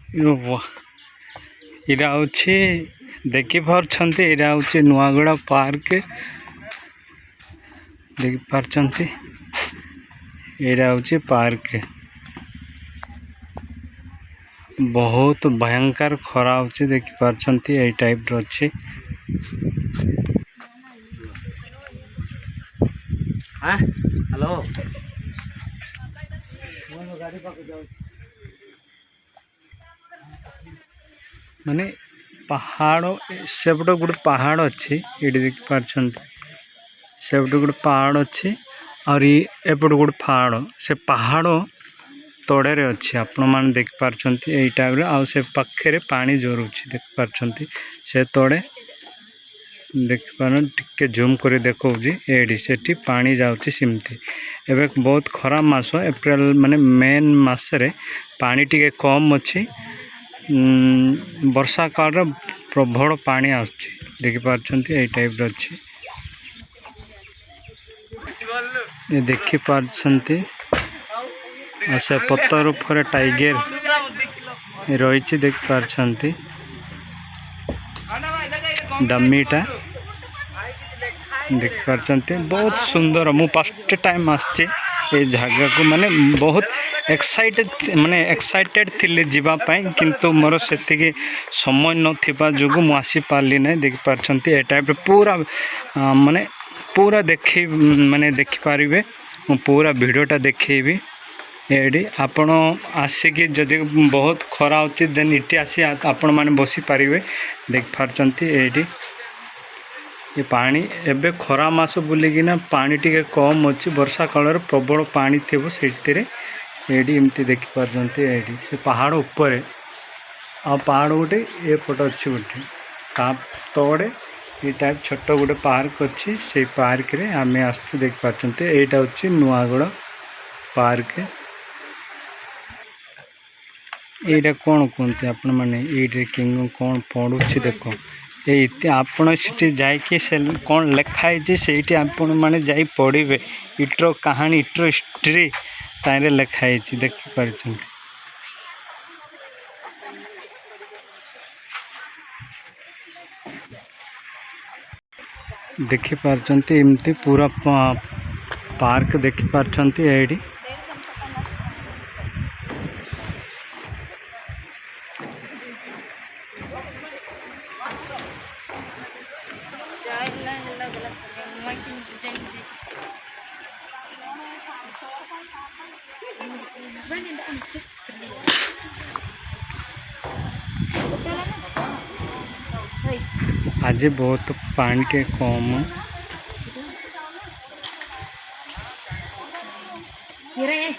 इरा हूँ देखिपार इरा हूँ नुआगड़ा पार्क देखिपार इरा हूँ पार्क बहुत भयंकर खरा होची देखिपार यही टाइप अच्छी हेलो माने पहाड़ सेपटे गोटे पहाड़ अच्छी ये देखिपार सेपटे गोटे पहाड़ अच्छी और एपटे गोटे पहाड़ से पहाड़ तोड़े अच्छी आपण मैंने देखिपार यही टाइप आउ से पाखे पानी जोर देखिपार से तोड़े देखिपार टिके जूम कर देखा एडी से पानी जाऊँगी सेमती एवं बहुत खराब मास एप्रिल माने मेन मसरे पानी टिके कम अच्छी वर्षा काल प्रबल पानी आसुची देखिपार यही टाइप अच्छी ये देखिपार से पत्थर ऊपर टाइगर रही देखिपार डमीटा देखिपार बहुत सुंदर मु फर्स्ट टाइम आसचे ये जगह को माने बहुत एक्साइटेड थिले जीवा पाई किंतु मोर से समय नथिबा जोगु मु आसी पारली नै देखिपार ए टाइप पूरा माने पूरा देखि माने देखि पारिबे मु पूरा वीडियोटा देखैबी एडी आपण आसिक जदि बहुत खरा होती देन इटी आसी आपण माने बसी पारिबे देखिपार एडी ये पानी एबे खरा मास बुलिकिना पानी टिके कम अच्छी वर्षा काल प्रबल पानी थी से एडी एमती देखिपार एडी से पहाड़ ऊपर आ पहाड़ गोटे ए पट अच्छी गोटे तोड़े ये टाइप छोट गोटे पार्क अच्छी से पार्क रे आमे आसतु देखिपार एटा हूँ नुआगड़ पार्क ये कौन कहते आपण मैंने ये कौन पढ़ुची देख ये आपण से जाकि से कौन लिखाई से आपण मैंने जा पढ़े इट्रो कहानी इट्रो हिस्ट्री तारे लिखाई देखिपार देखिपार एमती पूरा पार्क देखिपार एडी आज बहुत पानी के कम ये